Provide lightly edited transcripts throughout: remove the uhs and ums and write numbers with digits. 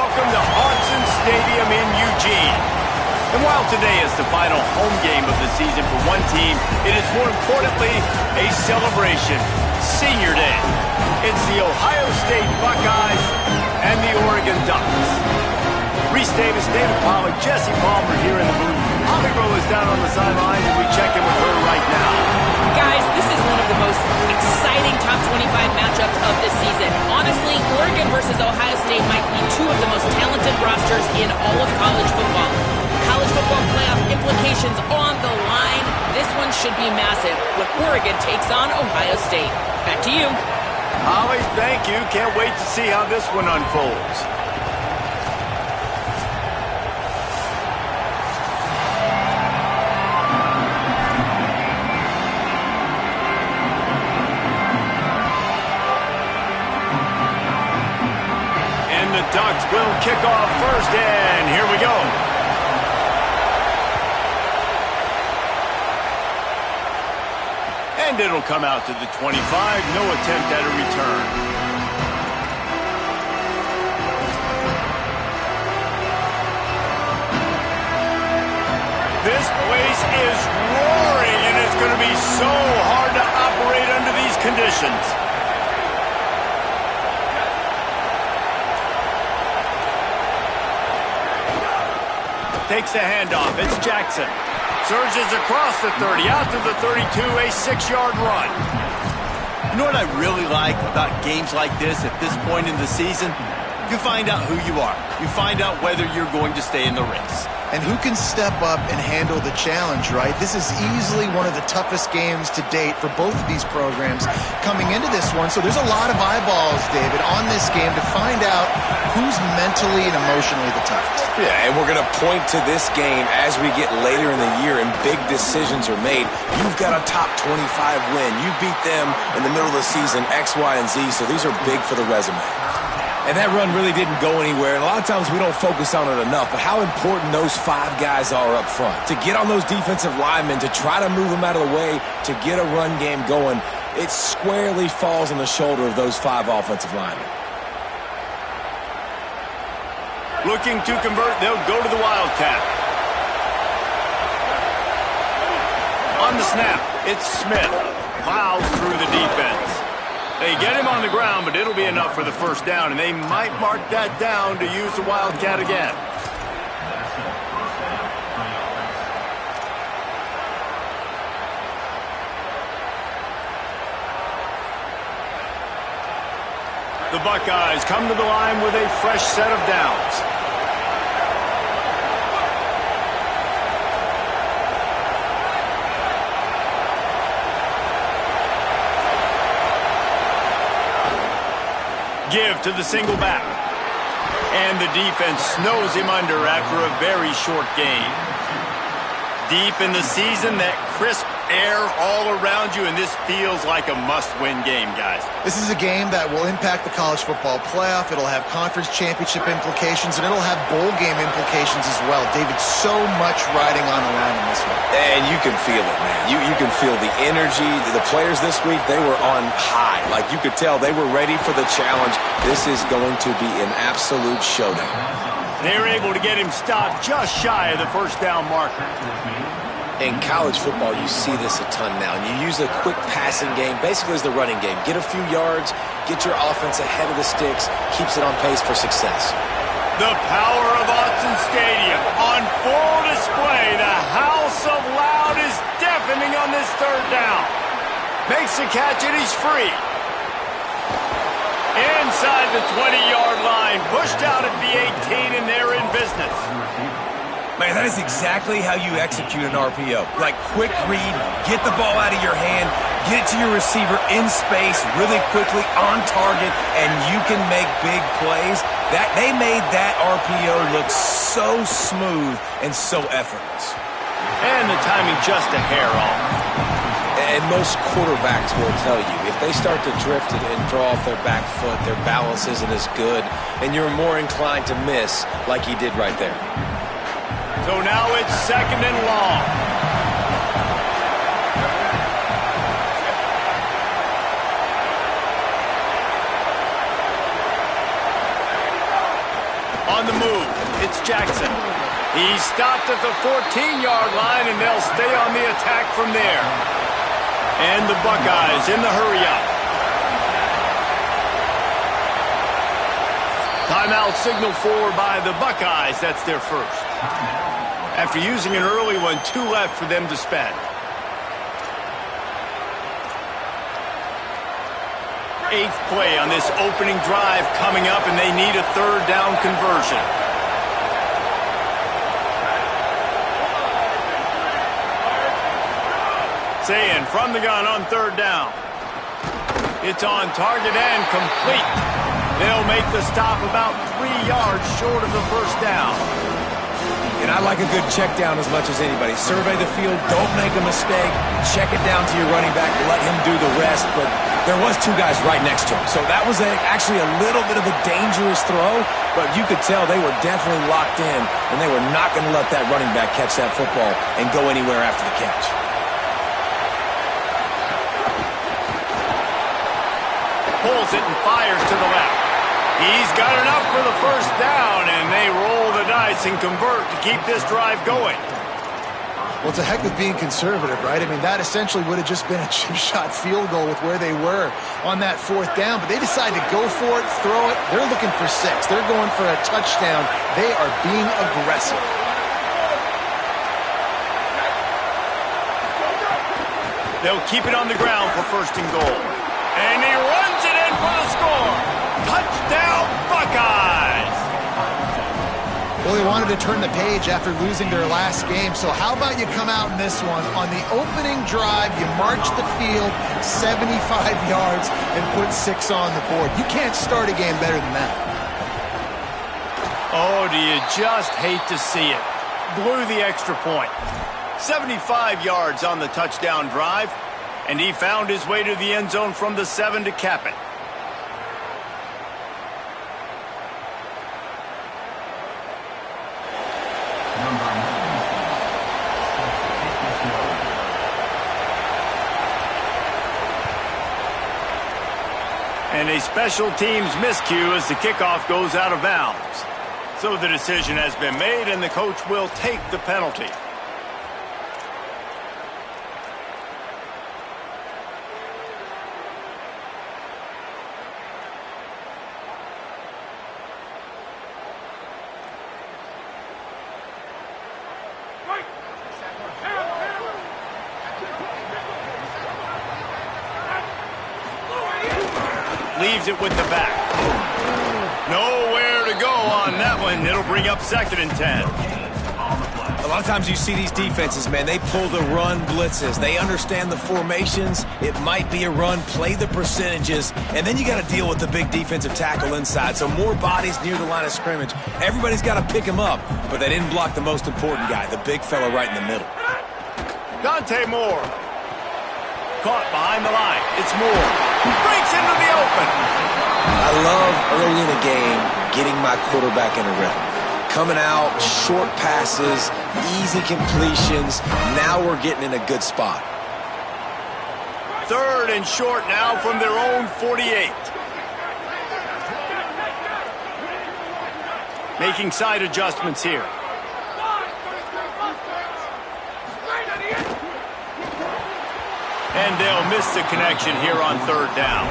welcome to Autzen Stadium in Eugene. And while today is the final home game of the season for one team, it is more importantly a celebration. Senior Day. It's the Ohio State Buckeyes and the Oregon Ducks. Reese Davis, David Pollack, Jesse Palmer here in the booth. Holly Rowe is down on the sidelines, and we check in with her right now. Guys, this is one of the most exciting top 25 matchups of this season. Honestly, Oregon versus Ohio State might be two of the most talented rosters in all of college football. College football playoff implications on the line. This one should be massive when Oregon takes on Ohio State. Back to you. Holly, thank you. Can't wait to see how this one unfolds. And the Ducks will kick off first, and here we go. And it'll come out to the 25. No attempt at a return. This place is roaring, and it's going to be so hard to operate under these conditions. Takes the handoff. It's Jackson. Surges across the 30, out to the 32, a 6-yard run. You know what I really like about games like this at this point in the season? You find out who you are. You find out whether you're going to stay in the race. And who can step up and handle the challenge, right? This is easily one of the toughest games to date for both of these programs coming into this one. So there's a lot of eyeballs, David, on this game to find out who's mentally and emotionally the toughest. Yeah, and we're going to point to this game as we get later in the year and big decisions are made. You've got a top 25 win. You beat them in the middle of the season, X, Y, and Z, so these are big for the resume. And that run really didn't go anywhere. And a lot of times we don't focus on it enough, but how important those 5 guys are up front. To get on those defensive linemen, to try to move them out of the way, to get a run game going, it squarely falls on the shoulder of those 5 offensive linemen. Looking to convert, they'll go to the Wildcat. On the snap, it's Smith. Plows through the defense. They get him on the ground, but it'll be enough for the first down, and they might mark that down to use the Wildcat again. The Buckeyes come to the line with a fresh set of downs. Give to the single back. And the defense snows him under after a very short game. Deep in the season, that crisp air all around you, and this feels like a must-win game, guys. This is a game that will impact the college football playoff. It'll have conference championship implications, and it'll have bowl game implications as well. David, so much riding on the line in this one. And you can feel it, man. You can feel the energy. The players this week, they were on high. Like you could tell they were ready for the challenge. This is going to be an absolute showdown. They're able to get him stopped just shy of the first down marker. In college football, you see this a ton now. And you use a quick passing game, basically as the running game. Get a few yards, get your offense ahead of the sticks, keeps it on pace for success. The power of Autzen Stadium on full display. The house of loud is deafening on this third down. Makes the catch and he's free. Inside the 20-yard line, pushed out at the 18, and they're in business. Man, that is exactly how you execute an RPO. Like quick read, get the ball out of your hand, get it to your receiver in space really quickly on target, and you can make big plays. They made that RPO look so smooth and so effortless. And the timing just a hair off. And most quarterbacks will tell you, if they start to drift and throw off their back foot, their balance isn't as good, and you're more inclined to miss like he did right there. So now it's second and long. On the move, it's Jackson. He's stopped at the 14-yard line, and they'll stay on the attack from there. And the Buckeyes in the hurry-up. Timeout signaled for by the Buckeyes. That's their first. After using an early one, 2 left for them to spend. 8th play on this opening drive coming up, and they need a 3rd down conversion. Saying from the gun on 3rd down. It's on target and complete. They'll make the stop about 3 yards short of the first down. And I like a good check down as much as anybody. Survey the field, don't make a mistake, check it down to your running back, let him do the rest. But there was 2 guys right next to him. So that was actually a little bit of a dangerous throw, but you could tell they were definitely locked in, and they were not going to let that running back catch that football and go anywhere after the catch. Pulls it and fires to the left. He's got enough for the first down, and they roll the dice and convert to keep this drive going. Well, it's a heck of being conservative, right? I mean, that essentially would have just been a chip shot field goal with where they were on that 4th down, but they decided to go for it, throw it. They're looking for 6. They're going for a touchdown. They are being aggressive. They'll keep it on the ground for 1st and goal. And he runs it in for the score. Touchdown, Buckeyes! Well, they wanted to turn the page after losing their last game, so how about you come out in this one? On the opening drive, you march the field 75 yards and put 6 on the board. You can't start a game better than that. Oh, do you just hate to see it? Blew the extra point. 75 yards on the touchdown drive, and he found his way to the end zone from the 7 to cap it. And a special teams miscue as the kickoff goes out of bounds. So the decision has been made, and the coach will take the penalty. Leaves it with the back. Nowhere to go on that one. It'll bring up 2nd and 10. A lot of times you see these defenses, man, they pull the run blitzes. They understand the formations. It might be a run, play the percentages, and then you got to deal with the big defensive tackle inside. So more bodies near the line of scrimmage. Everybody's got to pick him up, but they didn't block the most important guy, the big fella right in the middle. Dante Moore. Caught behind the line. It's Moore. Breaks into the open. I love early in the game getting my quarterback in a rhythm. Coming out, short passes, easy completions. Now we're getting in a good spot. 3rd and short now from their own 48. Making side adjustments here. And they'll miss the connection here on 3rd down.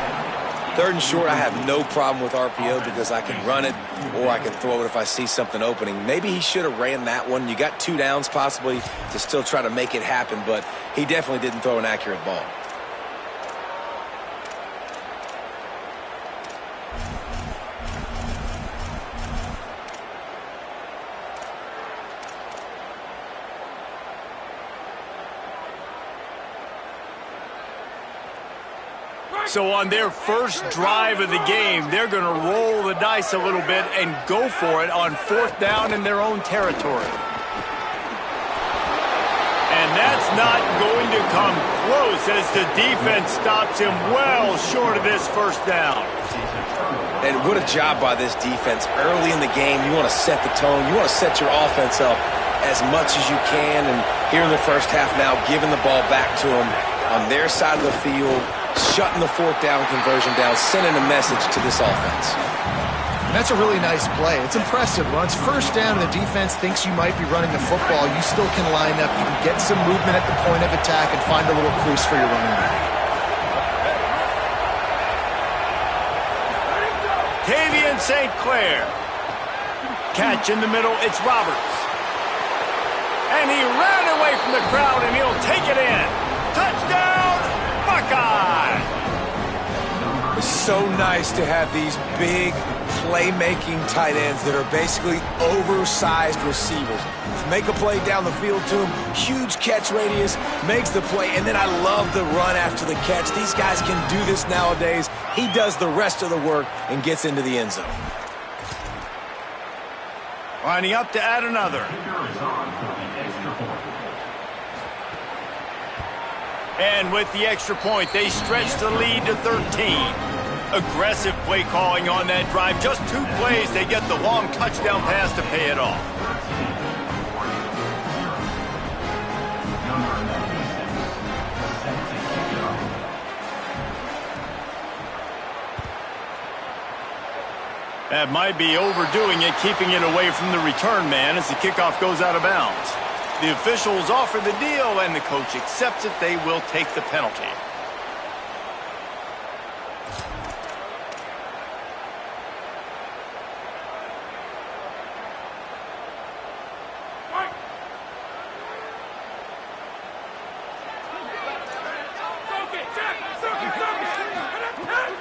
3rd and short, I have no problem with RPO because I can run it or I can throw it if I see something opening. Maybe he should have ran that one. You got 2 downs possibly to still try to make it happen, but he definitely didn't throw an accurate ball. So on their first drive of the game, they're going to roll the dice a little bit and go for it on 4th down in their own territory. And that's not going to come close as the defense stops him well short of this 1st down. And what a job by this defense. Early in the game, you want to set the tone. You want to set your offense up as much as you can. And here in the first half now, giving the ball back to them on their side of the field, shutting the 4th down conversion down, sending a message to this offense. That's a really nice play. It's impressive. When it's first down and the defense thinks you might be running the football, you still can line up. You can get some movement at the point of attack and find a little crease for your running back. Tavian St. Clair. Catch in the middle. It's Roberts. And he ran away from the crowd, and he'll take it in. Touchdown, Buckeye! It's so nice to have these big, playmaking tight ends that are basically oversized receivers. Make a play down the field to him, huge catch radius, makes the play, and then I love the run after the catch. These guys can do this nowadays. He does the rest of the work and gets into the end zone. Lining up to add another. And with the extra point, they stretch the lead to 13. Aggressive play calling on that drive. Just 2 plays, they get the long touchdown pass to pay it off. That might be overdoing it, keeping it away from the return man as the kickoff goes out of bounds. The officials offer the deal, and the coach accepts it. They will take the penalty.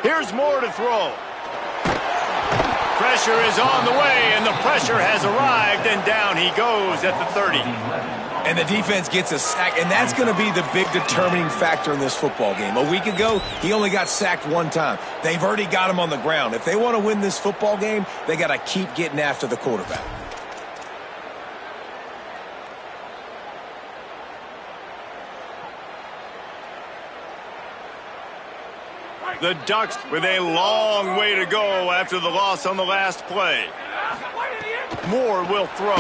Here's Moore to throw. Pressure is on the way, and the pressure has arrived, and down he goes at the 30. And the defense gets a sack, and that's going to be the big determining factor in this football game. A week ago, he only got sacked 1 time. They've already got him on the ground. If they want to win this football game, they got to keep getting after the quarterback. The Ducks with a long way to go after the loss on the last play. Moore will throw.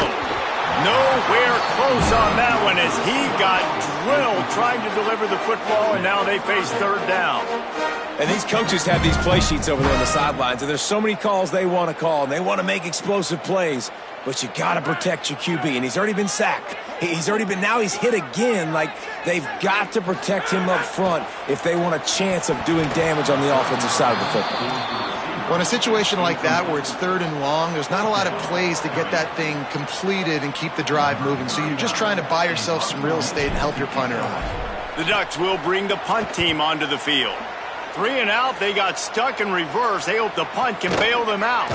Nowhere close on that one as he got drilled trying to deliver the football, and now they face 3rd down. And these coaches have these play sheets over there on the sidelines, and there's so many calls they want to call, and they want to make explosive plays. But you got to protect your QB, and he's already been sacked. Now he's hit again. Like, they've got to protect him up front if they want a chance of doing damage on the offensive side of the football. Well, in a situation like that where it's 3rd and long, there's not a lot of plays to get that thing completed and keep the drive moving. So you're just trying to buy yourself some real estate and help your punter out. The Ducks will bring the punt team onto the field. 3 and out, they got stuck in reverse. They hope the punt can bail them out.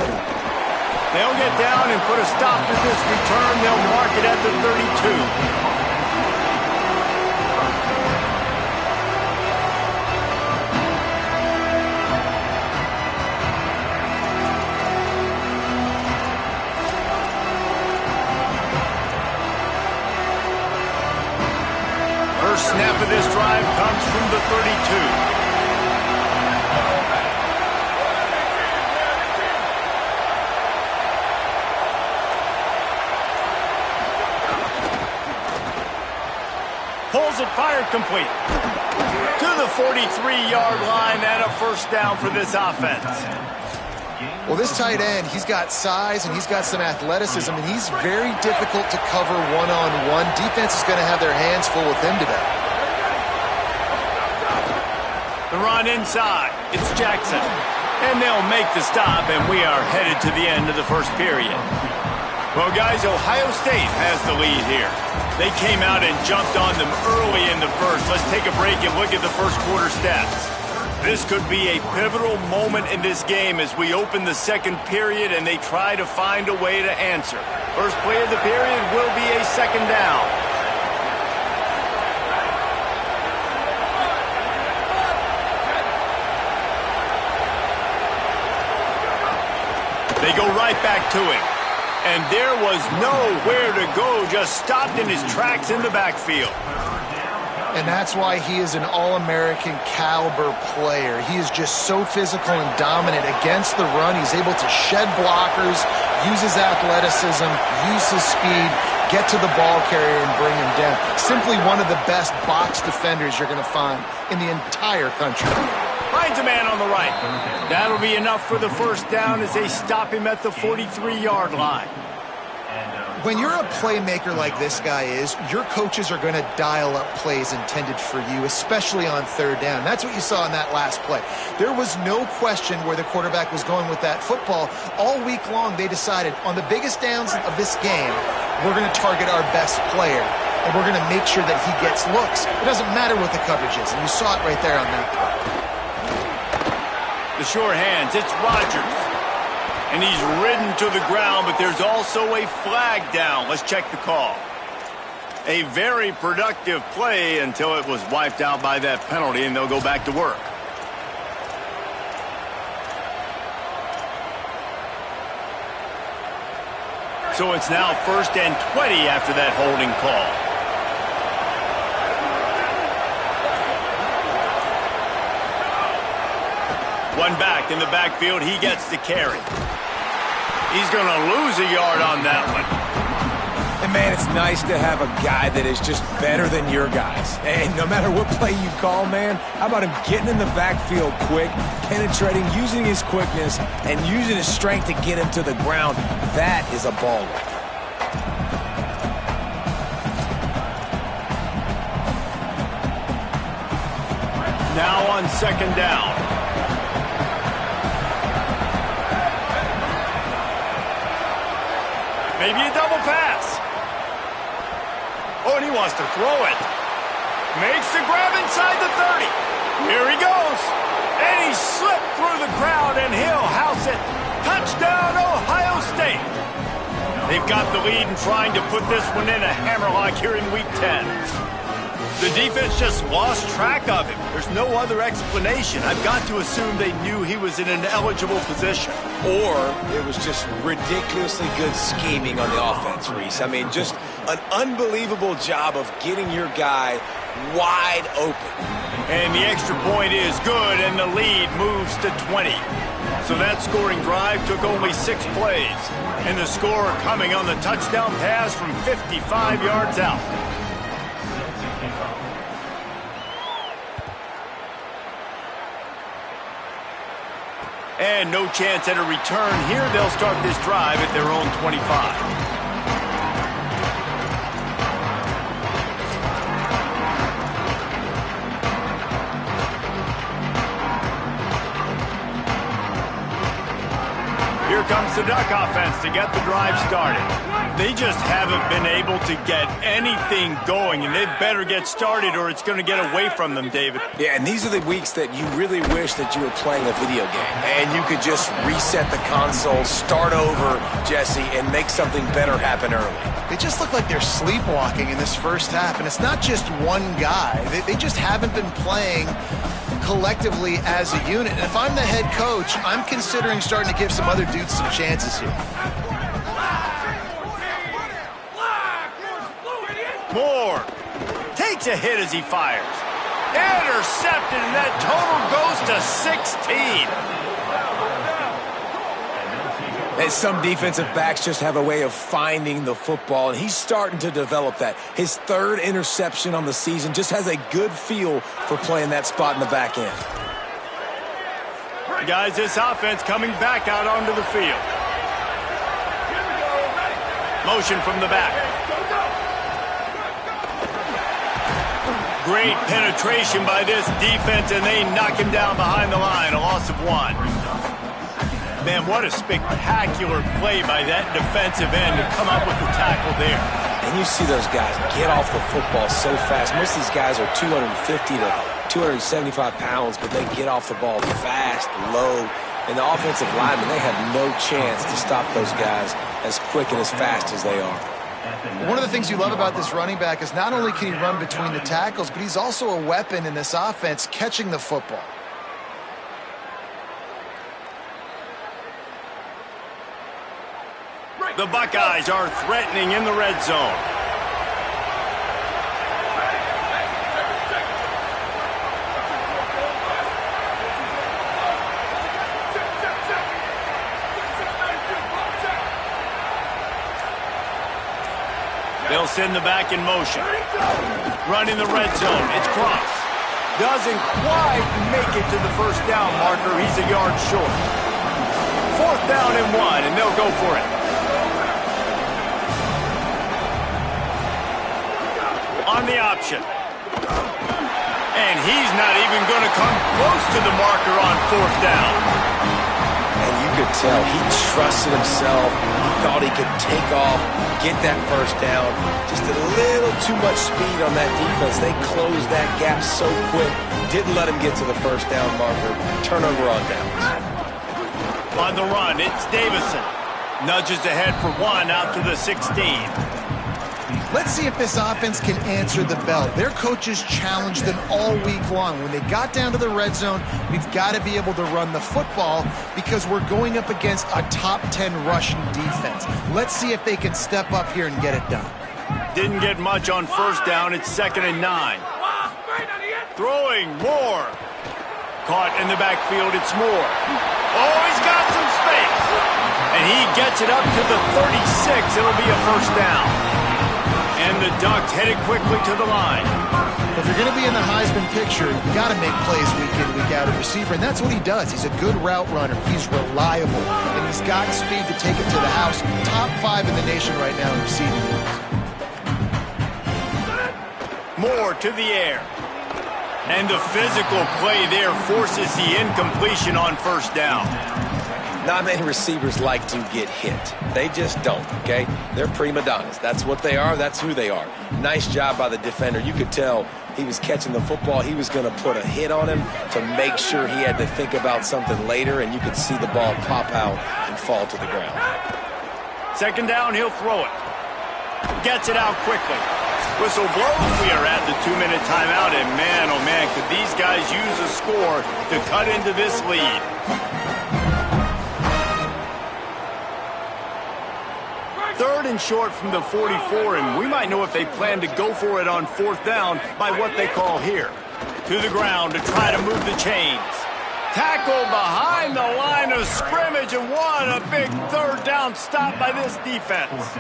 They'll get down and put a stop to this return. They'll mark it at the 32. First snap of this drive comes from the 32. Pulls it, fired, complete. To the 43-yard line and a first down for this offense. Well, this tight end, he's got size and he's got some athleticism, and he's very difficult to cover one-on-one. Defense is going to have their hands full with him today. The run inside. It's Jackson. And they'll make the stop, and we are headed to the end of the first period. Well, guys, Ohio State has the lead here. They came out and jumped on them early in the first. Let's take a break and look at the first quarter stats. This could be a pivotal moment in this game as we open the second period and they try to find a way to answer. First play of the period will be a 2nd down. They go right back to him. And there was nowhere to go, just stopped in his tracks in the backfield. And that's why he is an All-American caliber player. He is just so physical and dominant against the run. He's able to shed blockers, use his athleticism, use his speed, get to the ball carrier and bring him down. Simply one of the best box defenders you're going to find in the entire country. By finds a man on the right. That'll be enough for the first down as they stop him at the 43-yard line. When you're a playmaker like this guy is, your coaches are going to dial up plays intended for you, especially on third down. That's what you saw in that last play. There was no question where the quarterback was going with that football. All week long, they decided on the biggest downs of this game, we're going to target our best player, and we're going to make sure that he gets looks. It doesn't matter what the coverage is, and you saw it right there on that play. The sure hands, it's Rodgers. And he's ridden to the ground, but there's also a flag down. Let's check the call. A very productive play until it was wiped out by that penalty, and they'll go back to work. So it's now 1st and 20 after that holding call. One back in the backfield, he gets the carry. He's going to lose a yard on that one. And, man, it's nice to have a guy that is just better than your guys. And no matter what play you call, man, how about him getting in the backfield quick, penetrating, using his quickness, and using his strength to get him to the ground. That is a baller. Now on 2nd down. Maybe a double pass. Oh, and he wants to throw it. Makes the grab inside the 30. Here he goes. And he slipped through the crowd, and he'll house it. Touchdown, Ohio State. They've got the lead and trying to put this one in a hammerlock here in Week 10. The defense just lost track of him. There's no other explanation. I've got to assume they knew he was in an eligible position. Or it was just ridiculously good scheming on the offense, Reese. I mean, just an unbelievable job of getting your guy wide open. And the extra point is good, and the lead moves to 20. So that scoring drive took only 6 plays. And the score coming on the touchdown pass from 55 yards out. And no chance at a return here. They'll start this drive at their own 25. Here comes the Duck offense to get the drive started. They just haven't been able to get anything going, and they better get started or it's going to get away from them, David. Yeah, and these are the weeks that you really wish that you were playing a video game and you could just reset the console, start over, Jesse, and make something better happen early. They just look like they're sleepwalking in this first half, and it's not just one guy. They just haven't been playing collectively as a unit. And if I'm the head coach, I'm considering starting to give some other dudes some chances here. Moore takes a hit as he fires. Intercepted, and that total goes to 16. And some defensive backs just have a way of finding the football, and he's starting to develop that. His 3rd interception on the season, just has a good feel for playing that spot in the back end. Guys, this offense coming back out onto the field. Motion from the back. Great penetration by this defense, and they knock him down behind the line, a loss of 1. Man, what a spectacular play by that defensive end to come up with the tackle there. And you see those guys get off the football so fast. Most of these guys are 250 to 275 pounds, but they get off the ball fast, low. And the offensive linemen, they have no chance to stop those guys as quick and as fast as they are. One of the things you love about this running back is not only can he run between the tackles, but he's also a weapon in this offense catching the football. The Buckeyes are threatening in the red zone. They'll send the back in motion. Run in the red zone. It's Cross. doesn't quite make it to the first down marker. He's a yard short. 4th down and 1, and they'll go for it. On the option. And he's not even going to come close to the marker on 4th down. And you could tell he trusted himself. He thought he could take off, get that first down. Just a little too much speed on that defense. They closed that gap so quick. Didn't let him get to the first down marker. Turnover on downs. On the run, it's Davison. Nudges ahead for 1 out to the 16. Let's see if this offense can answer the bell. Their coaches challenged them all week long. When they got down to the red zone, we've got to be able to run the football because we're going up against a top 10 rushing defense. Let's see if they can step up here and get it done. Didn't get much on 1st down. It's 2nd and 9. Throwing Moore. Caught in the backfield. It's Moore. Oh, he's got some space. And he gets it up to the 36. It'll be a first down. And the Ducks headed quickly to the line. If you're going to be in the Heisman picture, you got to make plays week in, week out at receiver, and that's what he does. He's a good route runner. He's reliable, and he's got speed to take it to the house. Top 5 in the nation right now in receiving. Moore to the air. And the physical play there forces the incompletion on 1st down. Not many receivers like to get hit. They just don't, okay? They're prima donnas. That's what they are. That's who they are. Nice job by the defender. You could tell he was catching the football. He was going to put a hit on him to make sure he had to think about something later, and you could see the ball pop out and fall to the ground. 2nd down, he'll throw it. Gets it out quickly. Whistle blows. We are at the 2-minute timeout, and man, oh man, could these guys use a score to cut into this lead. 3rd and short from the 44, and we might know if they plan to go for it on 4th down by what they call here. To the ground to try to move the chains. Tackle behind the line of scrimmage, and what a big 3rd down stop by this defense.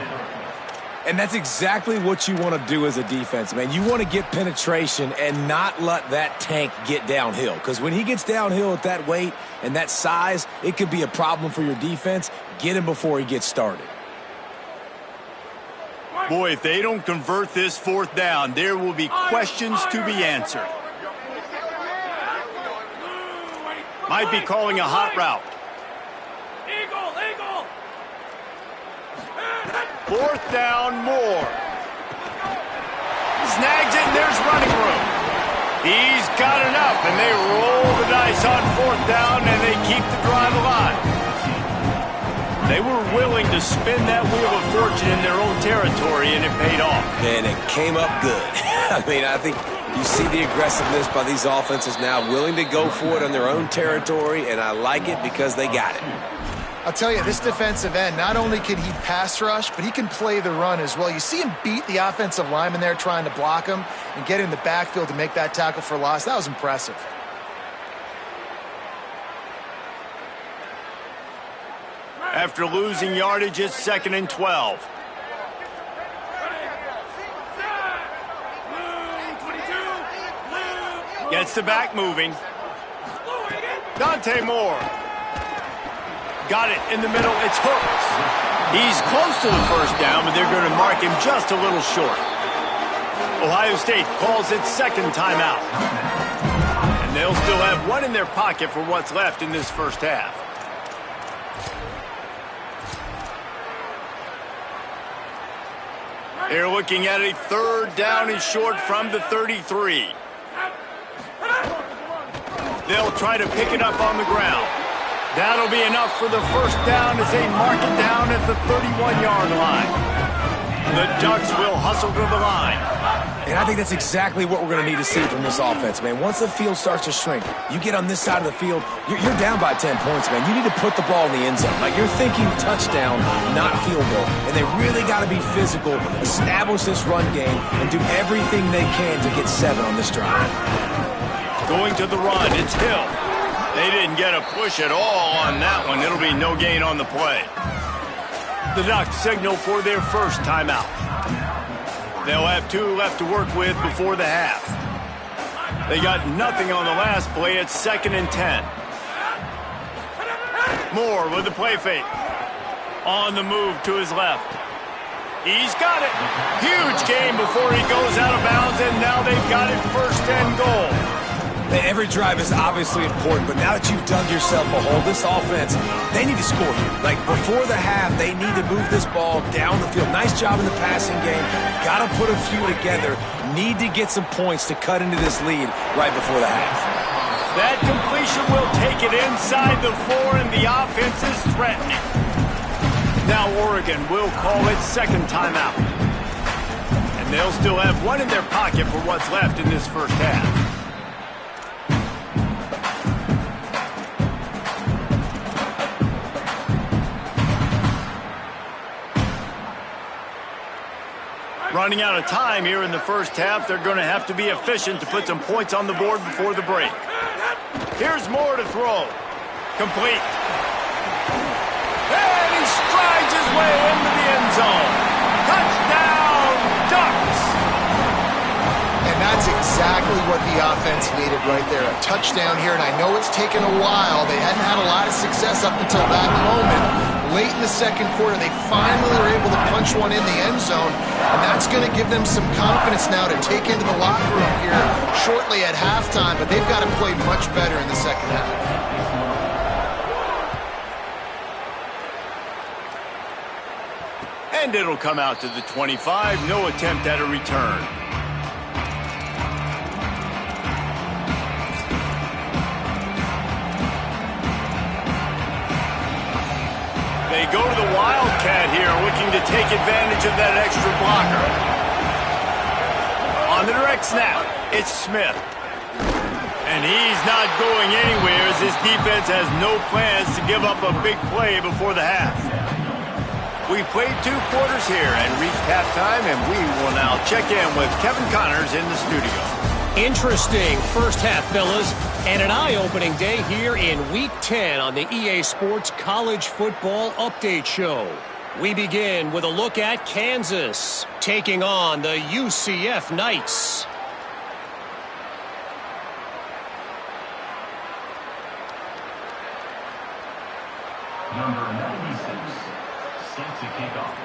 And that's exactly what you want to do as a defense, man. You want to get penetration and not let that tank get downhill. Because when he gets downhill at that weight and that size, it could be a problem for your defense. Get him before he gets started. Boy, if they don't convert this 4th down, there will be questions to be answered. Might be calling a hot route. 4th down, Moore. Snags it, and there's running room. He's got enough, and they roll the dice on 4th down, and they keep the drive alive. They were willing to spin that wheel of fortune in their own territory, and it paid off. And it came up good. I mean, I think you see the aggressiveness by these offenses now, willing to go for it on their own territory, and I like it because they got it. I'll tell you, this defensive end, not only can he pass rush, but he can play the run as well. You see him beat the offensive lineman there trying to block him and get in the backfield to make that tackle for loss. That was impressive. After losing yardage, it's 2nd and 12. Gets the back moving. Dante Moore. Got it in the middle. It's Hooks. He's close to the first down, but they're going to mark him just a little short. Ohio State calls its 2nd timeout. And they'll still have 1 in their pocket for what's left in this first half. They're looking at a 3rd down and short from the 33. They'll try to pick it up on the ground. That'll be enough for the first down as they mark it down at the 31-yard line. The Ducks will hustle to the line. And I think that's exactly what we're going to need to see from this offense, man. Once the field starts to shrink, you get on this side of the field, you're down by 10 points, man. You need to put the ball in the end zone. Like, you're thinking touchdown, not field goal. And they really got to be physical, establish this run game, and do everything they can to get 7 on this drive. Going to the run, it's Hill. They didn't get a push at all on that one. It'll be no gain on the play. The Ducks signal for their first timeout. They'll have 2 left to work with before the half. They got nothing on the last play. It's 2nd and 10. Moore with the play fake. On the move to his left. He's got it. Huge gain before he goes out of bounds, and now they've got it 1st and goal. Every drive is obviously important, but now that you've dug yourself a hole, this offense, they need to score here. Like, before the half, they need to move this ball down the field. Nice job in the passing game. Got to put a few together. Need to get some points to cut into this lead right before the half. That completion will take it inside the 4, and the offense is threatening. Now Oregon will call its 2nd timeout. And they'll still have one in their pocket for what's left in this first half. Running out of time here in the first half. They're going to have to be efficient to put some points on the board before the break. Here's Moore to throw. Complete. And he strides his way into the end zone. Touchdown, Ducks! And that's exactly what the offense needed right there. A touchdown here, and I know it's taken a while. They hadn't had a lot of success up until that moment. Late in the 2nd quarter, they finally were able to punch one in the end zone, and that's going to give them some confidence now to take into the locker room here shortly at halftime, but they've got to play much better in the 2nd half. And it'll come out to the 25. No attempt at a return. They go to the Wildcat here, looking to take advantage of that extra blocker. On the direct snap, it's Smith. And he's not going anywhere as this defense has no plans to give up a big play before the half. We've played 2 quarters here and reached halftime, and we will now check in with Kevin Connors in the studio. Interesting first half, fellas, and an eye-opening day here in Week 10 on the EA Sports College Football Update Show. We begin with a look at Kansas taking on the UCF Knights. Number 96, set to kick off.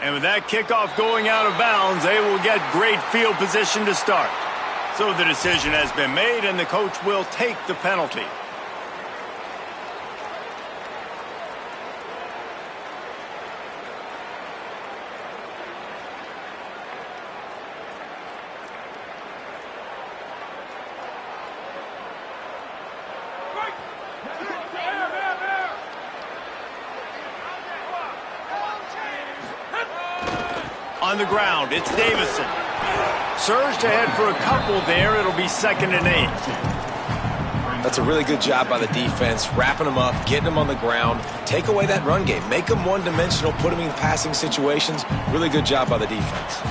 And with that kickoff going out of bounds, they will get great field position to start. So the decision has been made, and the coach will take the penalty. On the ground, it's Davison. Surged ahead for a couple there. It'll be 2nd and 8. That's a really good job by the defense, wrapping them up, getting them on the ground. Take away that run game. Make them one-dimensional, put them in passing situations. Really good job by the defense.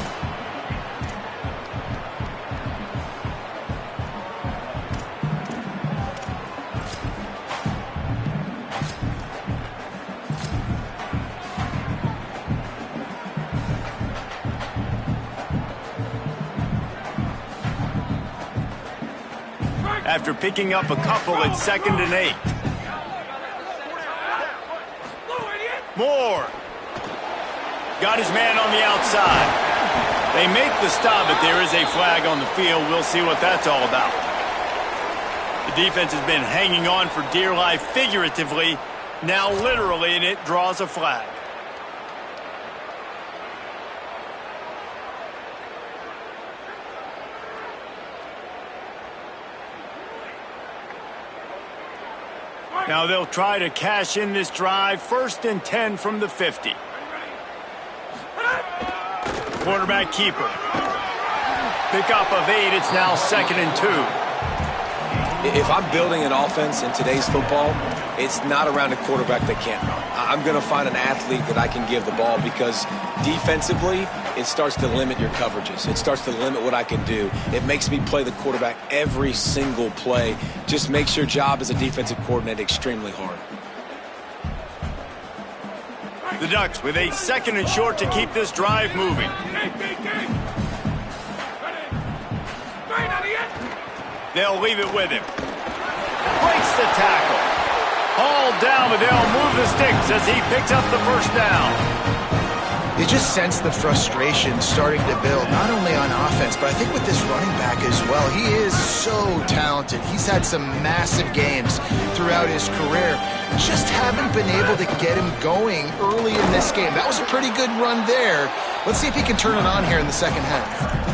After picking up a couple, it's 2nd and 8. Moore. Got his man on the outside. They make the stop, but there is a flag on the field. We'll see what that's all about. The defense has been hanging on for dear life figuratively, now literally, and it draws a flag. Now they'll try to cash in this drive. 1st and 10 from the 50. Quarterback keeper. Pickup of 8. It's now 2nd and 2. If I'm building an offense in today's football, it's not around a quarterback that can't run. I'm going to find an athlete that I can give the ball because defensively, it starts to limit your coverages. It starts to limit what I can do. It makes me play the quarterback every single play. Just makes your job as a defensive coordinator extremely hard. The Ducks with a 2nd and short to keep this drive moving. They'll leave it with him. Breaks the tackle. Hauled down, but they'll move the sticks as he picks up the first down. You just sense the frustration starting to build, not only on offense, but I think with this running back as well. He is so talented. He's had some massive games throughout his career. Just haven't been able to get him going early in this game. That was a pretty good run there. Let's see if he can turn it on here in the second half.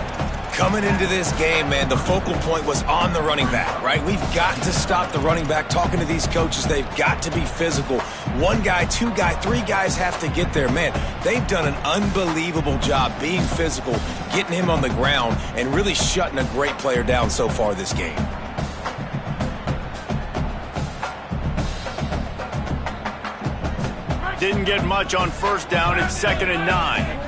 Coming into this game, man, the focal point was on the running back, right? We've got to stop the running back. Talking to these coaches, they've got to be physical. 1 guy, 2 guy, 3 guys have to get there. Man, they've done an unbelievable job being physical, getting him on the ground, and really shutting a great player down so far this game. Didn't get much on first down. It's 2nd and 9.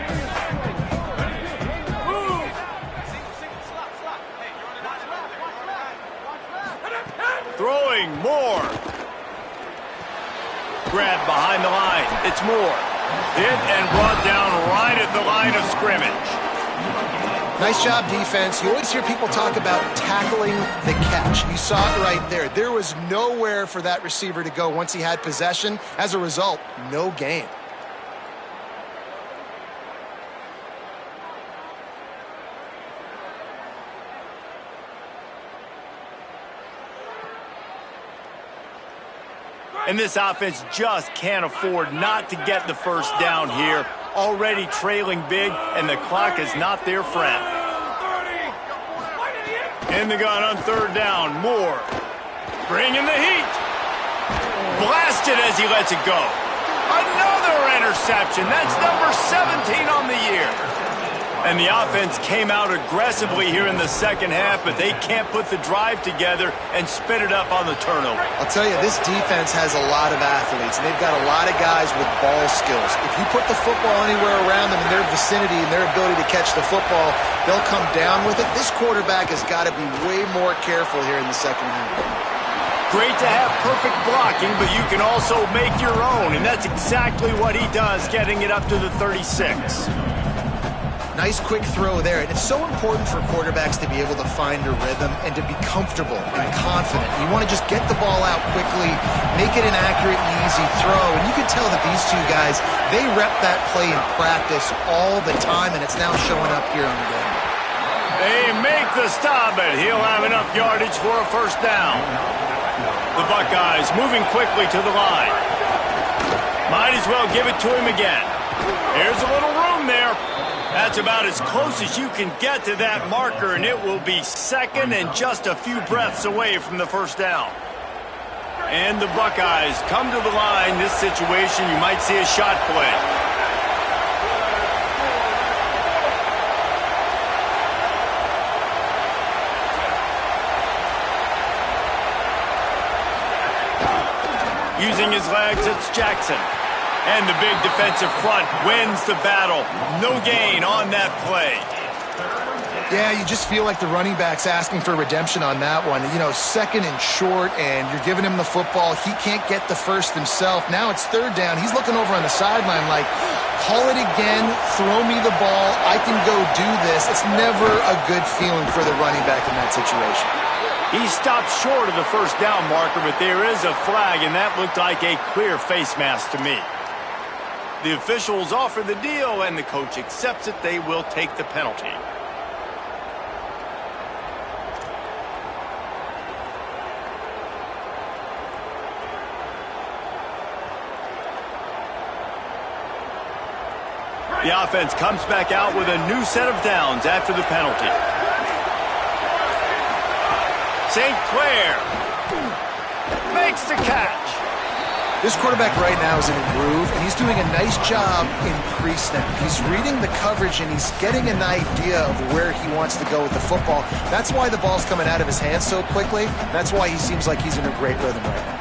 Throwing Moore. Grab behind the line. It's Moore. Hit and brought down right at the line of scrimmage. Nice job, defense. You always hear people talk about tackling the catch. You saw it right there. There was nowhere for that receiver to go once he had possession. As a result, no gain. And this offense just can't afford not to get the first down here. Already trailing big, and the clock is not their friend. In the gun on 3rd down, Moore. Bringing the heat. Blasted as he lets it go. Another interception. That's number 17 on the year. And the offense came out aggressively here in the second half, but they can't put the drive together and spit it up on the turnover. I'll tell you, this defense has a lot of athletes, and they've got a lot of guys with ball skills. If you put the football anywhere around them in their vicinity and their ability to catch the football, they'll come down with it. This quarterback has got to be way more careful here in the second half. Great to have perfect blocking, but you can also make your own, and that's exactly what he does, getting it up to the 36. Nice quick throw there. And it's so important for quarterbacks to be able to find a rhythm and to be comfortable and confident. You want to just get the ball out quickly, make it an accurate and easy throw. And you can tell that these two guys, they rep that play in practice all the time, and it's now showing up here on the game. They make the stop, and he'll have enough yardage for a first down. The Buckeyes moving quickly to the line. Might as well give it to him again. Here's a little room there. That's about as close as you can get to that marker, and it will be 2nd and just a few breaths away from the first down. And the Buckeyes come to the line. This situation, you might see a shot play. Using his legs, it's Jackson. And the big defensive front wins the battle. No gain on that play. Yeah, you just feel like the running back's asking for redemption on that one. You know, 2nd and short, and you're giving him the football. He can't get the first himself. Now it's 3rd down. He's looking over on the sideline like, call it again, throw me the ball, I can go do this. It's never a good feeling for the running back in that situation. He stopped short of the first down marker, but there is a flag, and that looked like a clear face mask to me. The officials offer the deal, and the coach accepts it. They will take the penalty. The offense comes back out with a new set of downs after the penalty. St. Clair makes the catch. This quarterback right now is in a groove, and he's doing a nice job in pre-snap. He's reading the coverage, and he's getting an idea of where he wants to go with the football. That's why the ball's coming out of his hands so quickly. That's why he seems like he's in a great rhythm right now.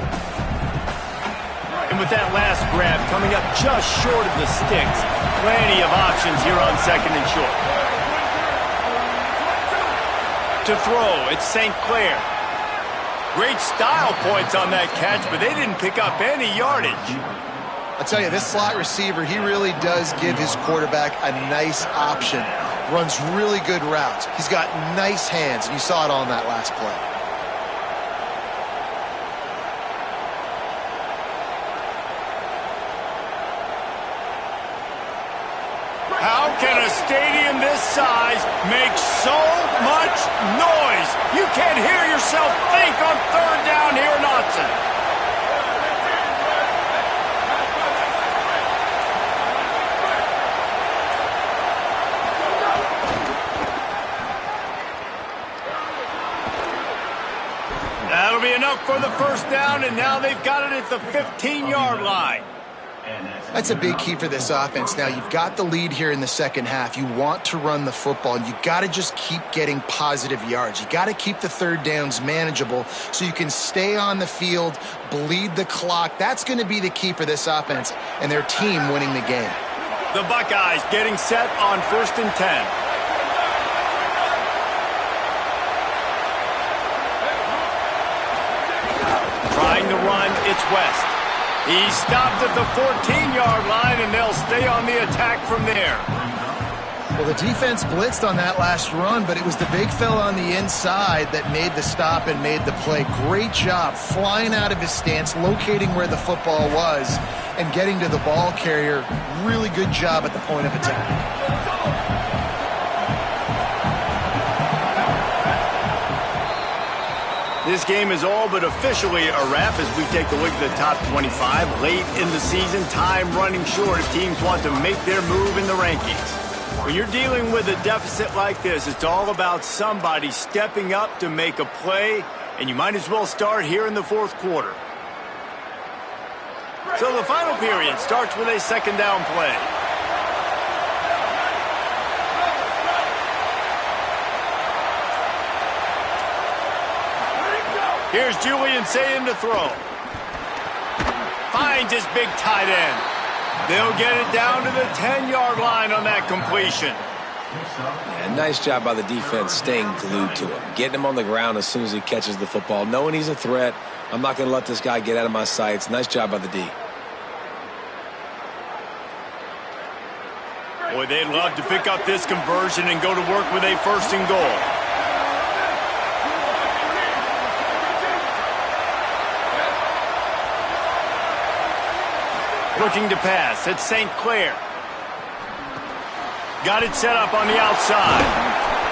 And with that last grab coming up just short of the sticks, plenty of options here on 2nd and short. To throw, it's St. Clair. Great style points on that catch, but they didn't pick up any yardage. I tell you, this slot receiver, he really does give his quarterback a nice option. Runs really good routes. He's got nice hands, and you saw it all in that last play. How can a stadium this size make so much noise? You can't hear yourself think on third down here in Autzen. That'll be enough for the first down, and now they've got it at the 15-yard line. That's a big key for this offense. Now, you've got the lead here in the second half. You want to run the football, and you've got to just keep getting positive yards. You've got to keep the third downs manageable so you can stay on the field, bleed the clock. That's going to be the key for this offense and their team winning the game. The Buckeyes getting set on 1st and 10. Trying to run, it's West. He stopped at the 14-yard line, and they'll stay on the attack from there. Well, the defense blitzed on that last run, but it was the big fella on the inside that made the stop and made the play. Great job flying out of his stance, locating where the football was, and getting to the ball carrier. Really good job at the point of attack. This game is all but officially a wrap as we take a look at the top 25. Late in the season, time running short if teams want to make their move in the rankings. When you're dealing with a deficit like this, it's all about somebody stepping up to make a play, and you might as well start here in the fourth quarter. So the final period starts with a second down play. Here's Julian Sayin to throw. Finds his big tight end. They'll get it down to the 10-yard line on that completion. Yeah, nice job by the defense staying glued to him. Getting him on the ground as soon as he catches the football. Knowing he's a threat, I'm not going to let this guy get out of my sights. Nice job by the D. Boy, they'd love to pick up this conversion and go to work with a 1st and goal. Looking to pass. It's St. Clair. Got it set up on the outside.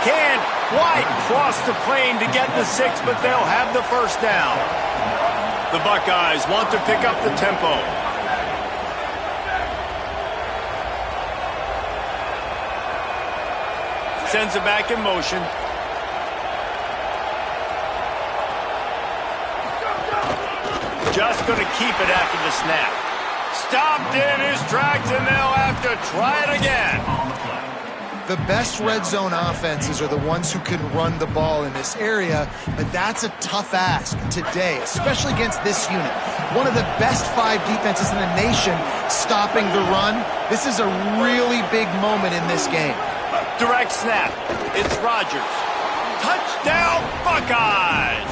Can't quite cross the plane to get the 6, but they'll have the first down. The Buckeyes want to pick up the tempo. Sends it back in motion. Just going to keep it after the snap. Stopped in his tracks, and they'll have to try it again. The best red zone offenses are the ones who can run the ball in this area, but that's a tough ask today, especially against this unit. One of the best 5 defenses in the nation stopping the run. This is a really big moment in this game. Direct snap. It's Rodgers. Touchdown, Buckeyes!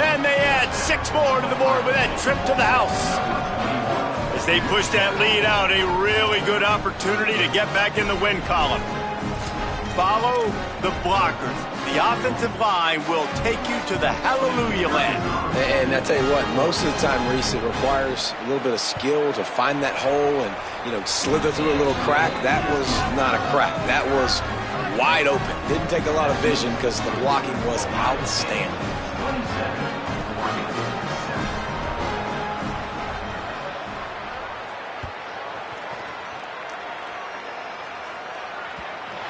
And they add 6 more to the board with that trip to the house. As they push that lead out, a really good opportunity to get back in the win column. Follow the blockers. The offensive line will take you to the hallelujah land. And I tell you what, most of the time, Reese, it requires a little bit of skill to find that hole and, slither through a little crack. That was not a crack. That was wide open. Didn't take a lot of vision because the blocking was outstanding.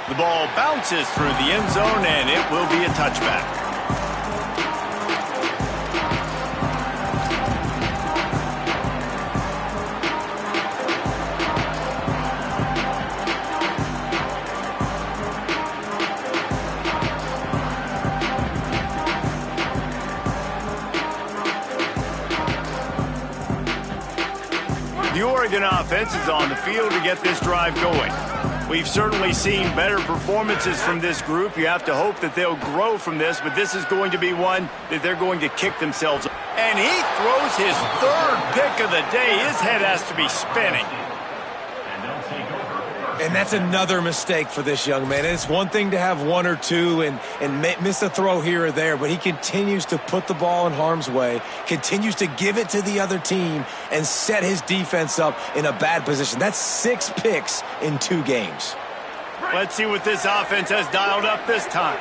The ball bounces through the end zone, and it will be a touchback. The Oregon offense is on the field to get this drive going. We've certainly seen better performances from this group. You have to hope that they'll grow from this, but this is going to be one that they're going to kick themselves. And he throws his third pick of the day. His head has to be spinning. And that's another mistake for this young man. It's one thing to have one or two and miss a throw here or there, but he continues to put the ball in harm's way, continues to give it to the other team, and set his defense up in a bad position. That's 6 picks in 2 games. Let's see what this offense has dialed up this time.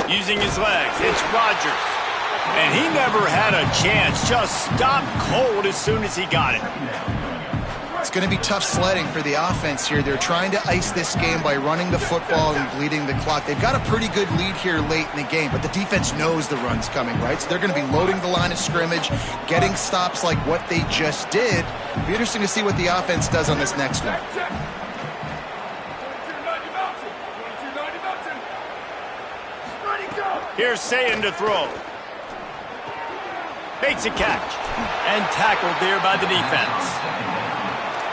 Using his legs, it's Rodgers. And he never had a chance. Just stopped cold as soon as he got it. It's going to be tough sledding for the offense here. They're trying to ice this game by running the football and bleeding the clock. They've got a pretty good lead here late in the game, but the defense knows the run's coming, right? So they're going to be loading the line of scrimmage, getting stops like what they just did. It'll be interesting to see what the offense does on this next one. Here's Sayin to throw. Makes a catch. And tackled there by the defense.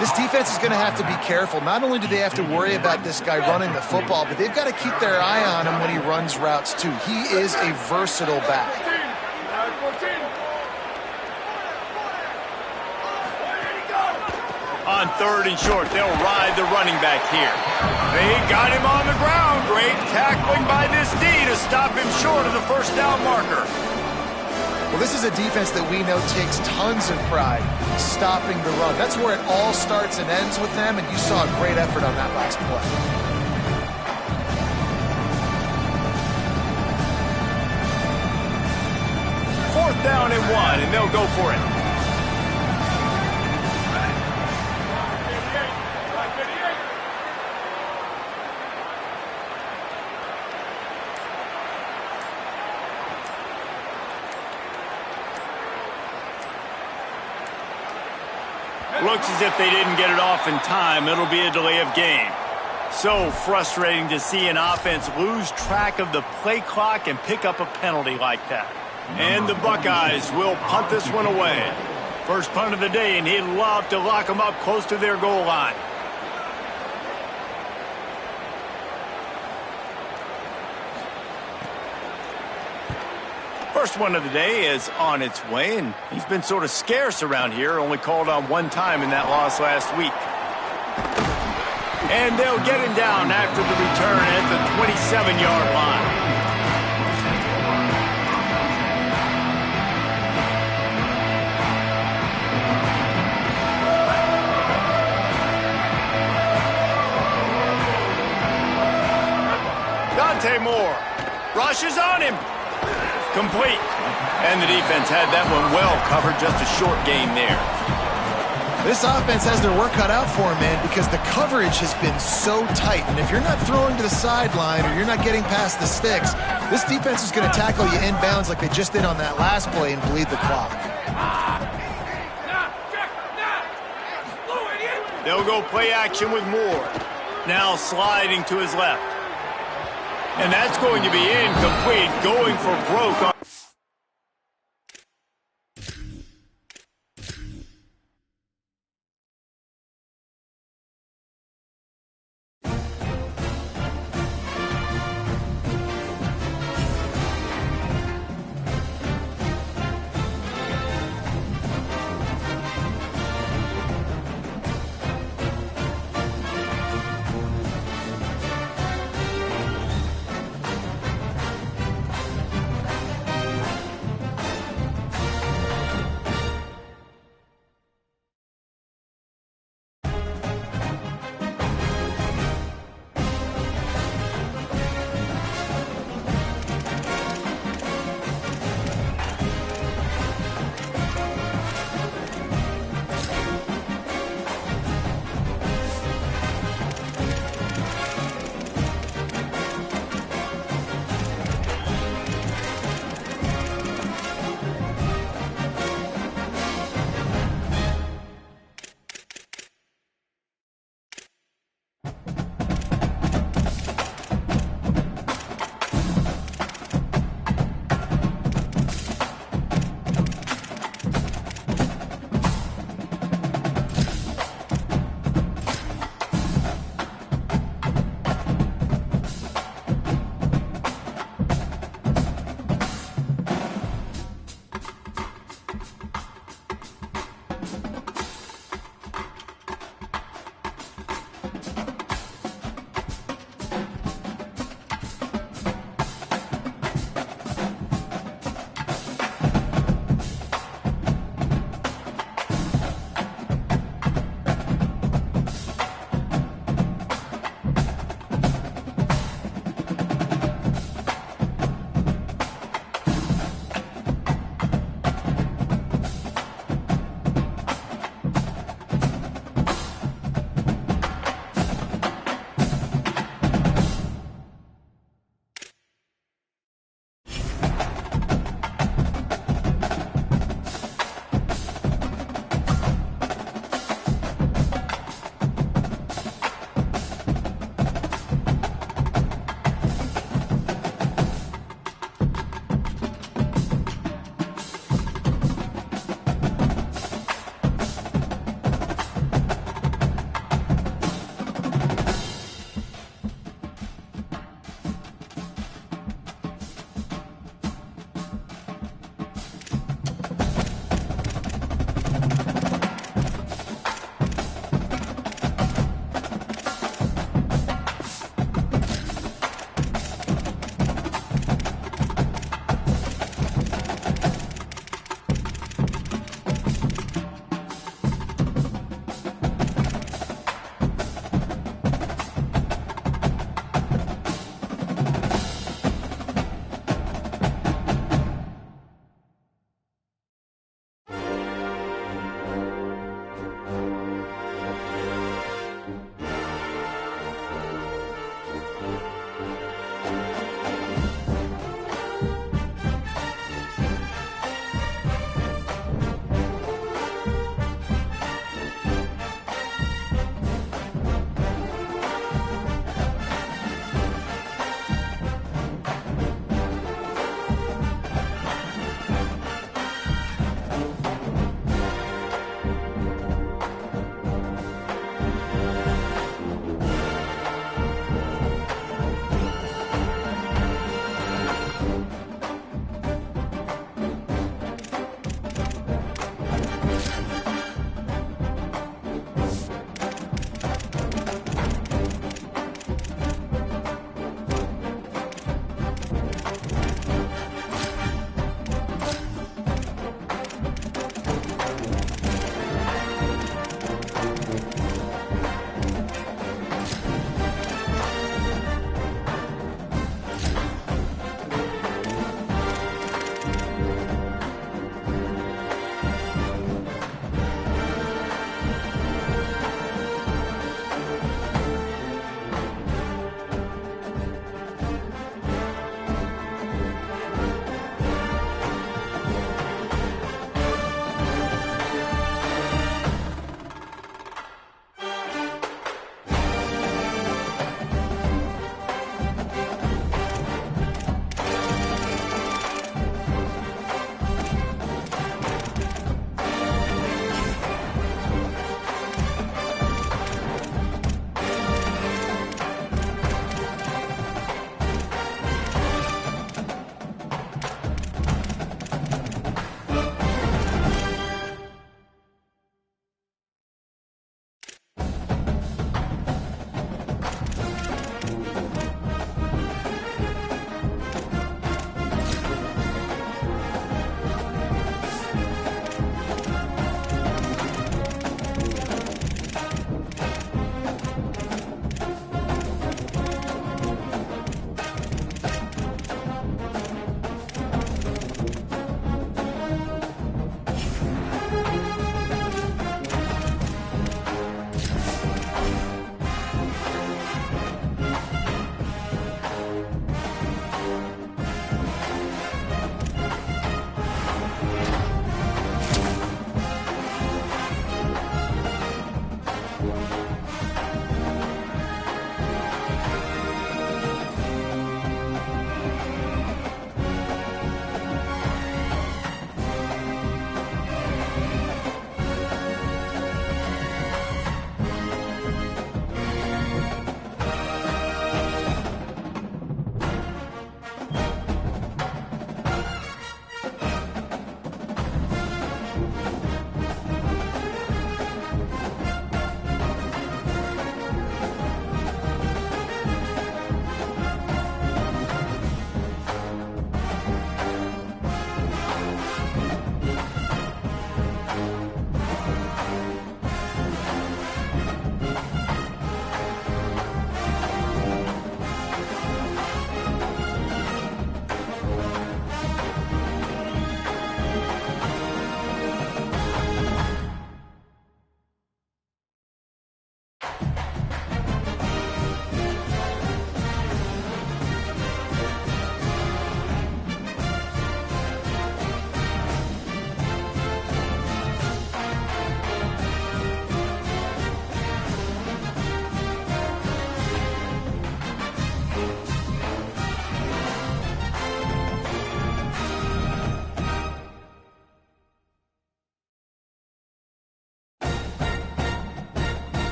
This defense is going to have to be careful. Not only do they have to worry about this guy running the football, but they've got to keep their eye on him when he runs routes too. He is a versatile back. On 3rd and short, they'll ride the running back here. They got him on the ground. Great tackling by this D to stop him short of the first down marker. Well, this is a defense that we know takes tons of pride stopping the run. That's where it all starts and ends with them, and you saw a great effort on that last play. 4th down and 1, and they'll go for it. Looks as if they didn't get it off in time. It'll be a delay of game. So frustrating to see an offense lose track of the play clock and pick up a penalty like that. And the Buckeyes will punt this one away. First punt of the day, and he'd love to lock them up close to their goal line. First one of the day is on its way, and he's been sort of scarce around here, only called on one time in that loss last week. And they'll get him down after the return at the 27-yard line. Dante Moore rushes on him. Complete. And the defense had that one well covered, just a short gain there. This offense has their work cut out for them, man, because the coverage has been so tight. And if you're not throwing to the sideline or you're not getting past the sticks, this defense is going to tackle you inbounds like they just did on that last play and bleed the clock. They'll go play action with Moore. Now sliding to his left. And that's going to be incomplete, going for broke on.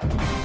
David.